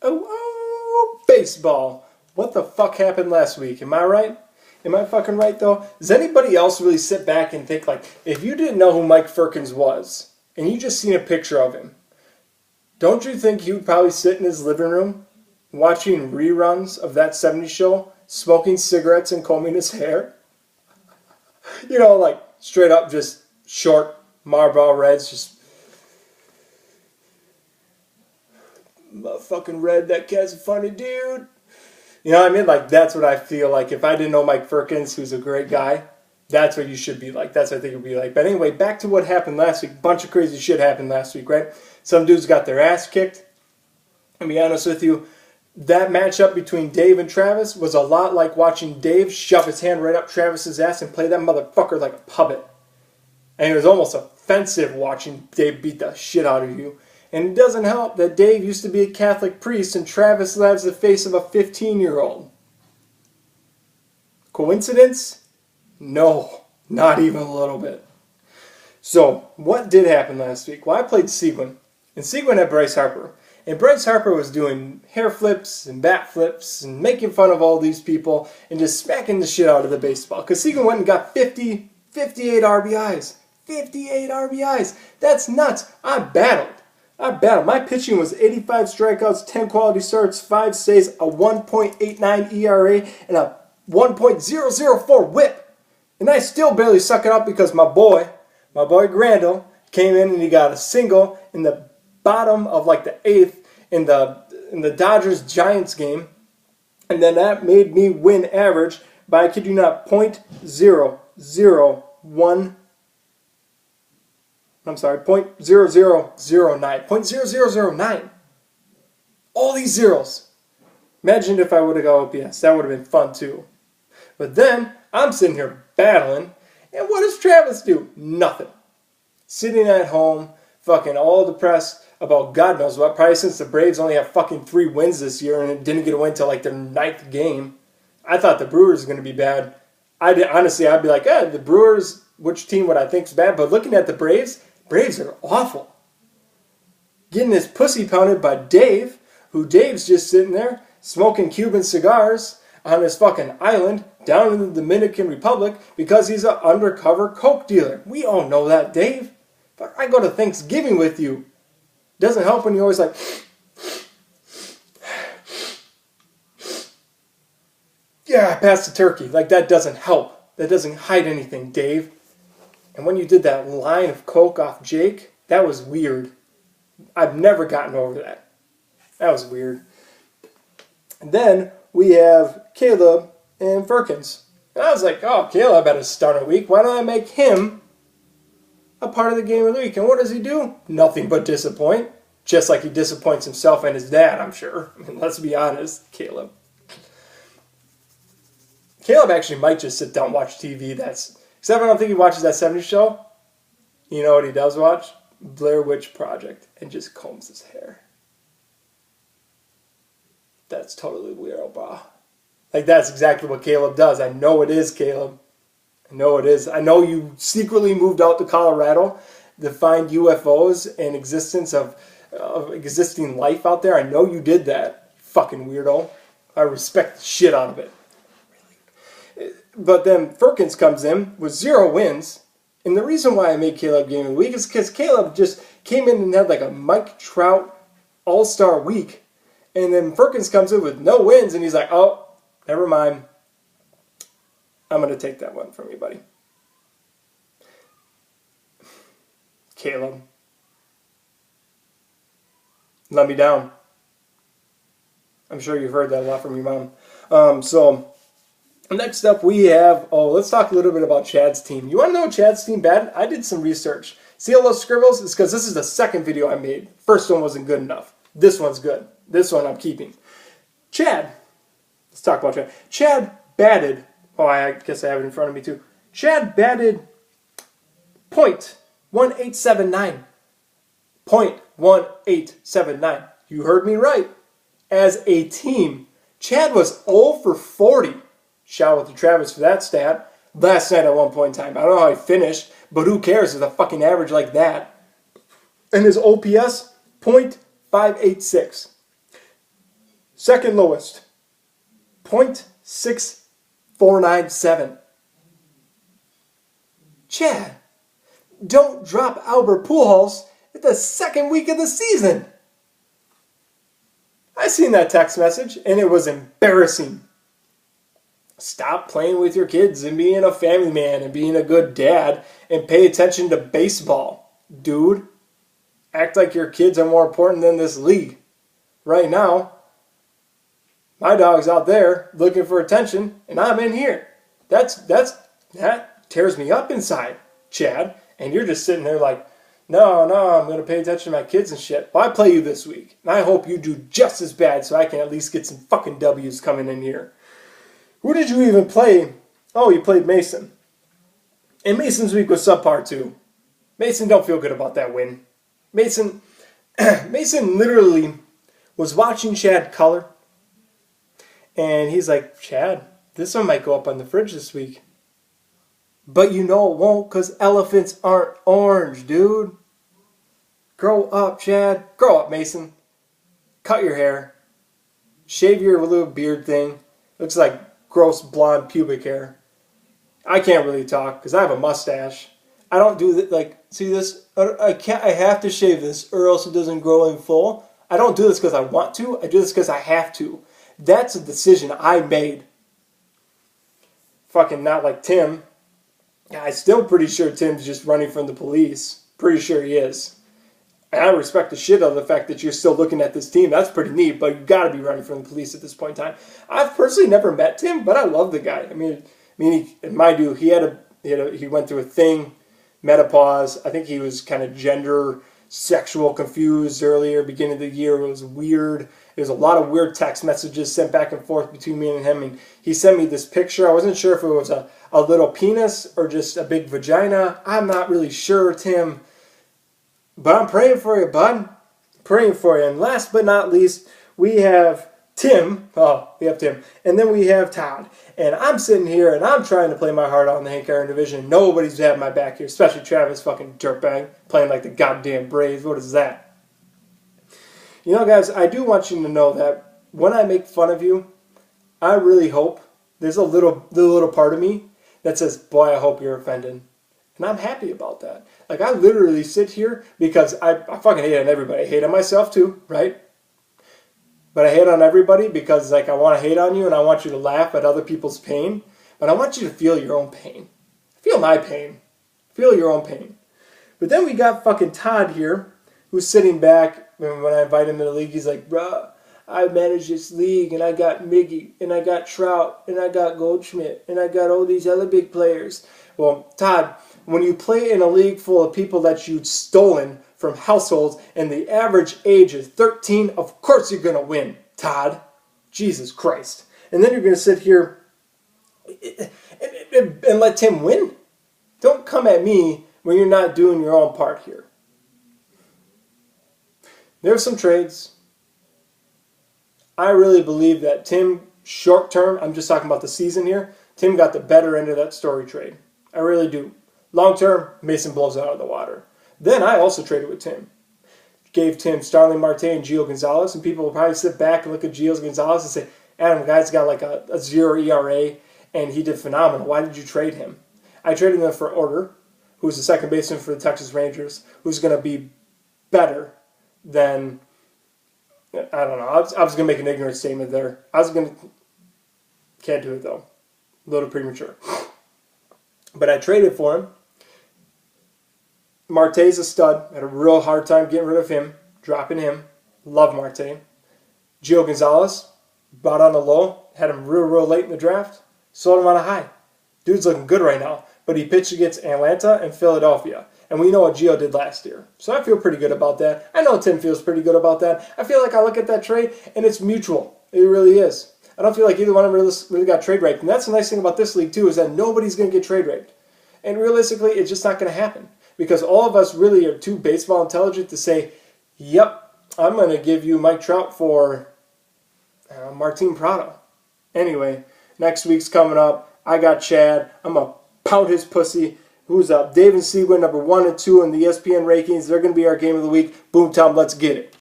Oh, baseball. What the fuck happened last week? Am I right? Am I fucking right, though? Does anybody else really sit back and think, like, if you didn't know who Mike Firkins was, and you just seen a picture of him, don't you think he would probably sit in his living room watching reruns of that '70s show, smoking cigarettes and combing his hair? You know, like, straight up just short Marlboro Reds, just motherfucking Red, that cat's a funny dude. You know what I mean? Like, that's what I feel like. If I didn't know Mike Firkins, who's a great guy, that's what you should be like. That's what I think it would be like. But anyway, back to what happened last week. Bunch of crazy shit happened last week, right? Some dudes got their ass kicked. I'll be honest with you, that matchup between Dave and Travis was a lot like watching Dave shove his hand right up Travis's ass and play that motherfucker like a puppet. And it was almost offensive watching Dave beat the shit out of you. And it doesn't help that Dave used to be a Catholic priest and Travis has the face of a 15-year-old. Coincidence? No, not even a little bit. So, what did happen last week? Well, I played Seguin, and Seguin had Bryce Harper. And Bryce Harper was doing hair flips and bat flips and making fun of all these people and just smacking the shit out of the baseball. Because Seguin went and got 58 RBIs. 58 RBIs. That's nuts. I battled. My pitching was 85 strikeouts, 10 quality starts, 5 saves, a 1.89 ERA, and a 1.004 whip. And I still barely suck it up because my boy Grandel, came in and he got a single in the bottom of like the 8th in the Dodgers-Giants game. And then that made me win average by, I kid you not, .0009. .0009. All these zeros. Imagine if I would have got OPS. That would have been fun too. But then, I'm sitting here battling, and what does Travis do? Nothing. Sitting at home, fucking all depressed about God knows what, probably since the Braves only have fucking 3 wins this year and it didn't get a win until like their 9th game. I thought the Brewers were going to be bad. Honestly, I'd be like, the Brewers, which team would I think is bad? But looking at the Braves are awful. Getting his pussy pounded by Dave, who Dave's just sitting there smoking Cuban cigars on his fucking island down in the Dominican Republic because he's an undercover coke dealer. We all know that, Dave. But I go to Thanksgiving with you. Doesn't help when you're always like, yeah, I passed the turkey. Like, that doesn't help. That doesn't hide anything, Dave. And when you did that line of coke off Jake, that was weird. I've never gotten over that. That was weird. And then we have Caleb and Firkins. And I was like, oh, Caleb had a stunner week. Why don't I make him a part of the game of the week? And what does he do? Nothing but disappoint. Just like he disappoints himself and his dad, I'm sure. I mean, let's be honest, Caleb. Caleb actually might just sit down and watch TV. Except I don't think he watches that '70s show. You know what he does watch? Blair Witch Project. And just combs his hair. That's totally weird, bro. Like, that's exactly what Caleb does. I know it is, Caleb. I know it is. I know you secretly moved out to Colorado to find UFOs and existence of existing life out there. I know you did that, fucking weirdo. I respect the shit out of it. But then Firkins comes in with 0 wins. And the reason why I made Caleb Game of the Week is because Caleb just came in and had like a Mike Trout all-star week. And then Firkins comes in with no wins, and he's like, oh, never mind. I'm going to take that one from you, buddy. Caleb. Let me down. I'm sure you've heard that a lot from your mom. So, next up we have, let's talk a little bit about Chad's team. You want to know Chad's team bad? I did some research. See all those scribbles? It's because this is the second video I made. First one wasn't good enough. This one's good. This one I'm keeping. Chad. Let's talk about Chad. Chad batted. Oh, I guess I have it in front of me too. Chad batted .1879. .1879. You heard me right. As a team, Chad was 0 for 40. Shout out to Travis for that stat. Last night at one point in time. I don't know how he finished, but who cares? It's a fucking average like that. And his OPS, .586. Second lowest, 0.6497. Chad, don't drop Albert Pujols at the second week of the season. I seen that text message and it was embarrassing. Stop playing with your kids and being a family man and being a good dad and pay attention to baseball, dude. Act like your kids are more important than this league. Right now, my dog's out there looking for attention and I'm in here. That tears me up inside, Chad. And you're just sitting there like, no, I'm going to pay attention to my kids and shit. Well, I play you this week. And I hope you do just as bad so I can at least get some fucking W's coming in here. Who did you even play? Oh, you played Mason. And Mason's week was subpar too. Mason don't feel good about that win. Mason literally was watching Chad color. And he's like, Chad, this one might go up on the fridge this week. But you know it won't because elephants aren't orange, dude. Grow up, Chad. Grow up, Mason. Cut your hair. Shave your little beard thing. Looks like gross blonde pubic hair. I can't really talk because I have a mustache. I don't do that. Like, see this? I have to shave this or else it doesn't grow in full. I don't do this because I want to. I do this because I have to. That's a decision I made. Fucking not like Tim. I'm still pretty sure Tim's just running from the police. Pretty sure he is. And I respect the shit out of the fact that you're still looking at this team. That's pretty neat, but you got to be running from the police at this point in time. I've personally never met Tim, but I love the guy. I mean, mind you, he went through a thing, menopause. I think he was kind of gender, sexual confused earlier, beginning of the year. It was weird. There's a lot of weird text messages sent back and forth between me and him, and he sent me this picture. I wasn't sure if it was a little penis or just a big vagina. I'm not really sure, Tim. But I'm praying for you, bud. Praying for you. And last but not least, we have Tim. Oh, we have Tim. And then we have Todd. And I'm sitting here and I'm trying to play my heart out in the Hank Aaron division. Nobody's having my back here, especially Travis fucking dirtbag playing like the goddamn Braves. What is that? You know, guys, I do want you to know that when I make fun of you, I really hope there's a little part of me that says, boy, I hope you're offended. And I'm happy about that. Like, I literally sit here because I fucking hate on everybody. I hate on myself too, right? But I hate on everybody because, like, I want to hate on you and I want you to laugh at other people's pain. But I want you to feel your own pain. Feel my pain. Feel your own pain. But then we got fucking Todd here, who's sitting back. When I invite him to the league, he's like, bruh, I manage this league, and I got Miggy, and I got Trout, and I got Goldschmidt, and I got all these other big players. Well, Todd, when you play in a league full of people that you'd stolen from households, and the average age is 13, of course you're going to win, Todd. Jesus Christ. And then you're going to sit here and let Tim win? Don't come at me when you're not doing your own part here. There's some trades. I really believe that Tim, short term, I'm just talking about the season here, Tim got the better end of that Story trade. I really do. Long term, Mason blows it out of the water. Then I also traded with Tim. Gave Tim Starling Marte and Gio Gonzalez, and people will probably sit back and look at Gio Gonzalez and say, Adam, the guy's got like a 0 ERA, and he did phenomenal. Why did you trade him? I traded him for Order, who's the second baseman for the Texas Rangers, who's going to be better than, I don't know, I was going to make an ignorant statement there. Can't do it though. A little premature. But I traded for him. Marte's a stud. Had a real hard time getting rid of him, dropping him. Love Marte. Gio Gonzalez, bought on the low, had him real late in the draft, sold him on a high. Dude's looking good right now, but he pitched against Atlanta and Philadelphia. And we know what Gio did last year. So I feel pretty good about that. I know Tim feels pretty good about that. I feel like I look at that trade, and it's mutual. It really is. I don't feel like either one of them really got trade raped. And that's the nice thing about this league, too, is that nobody's going to get trade raped. And realistically, it's just not going to happen. Because all of us really are too baseball intelligent to say, yep, I'm going to give you Mike Trout for Martin Prado. Anyway, next week's coming up. I got Chad. I'm going to pout his pussy. Who's up? Dave and Seawood, number 1 and 2 in the ESPN rankings. They're going to be our game of the week. Boom, Tom, let's get it.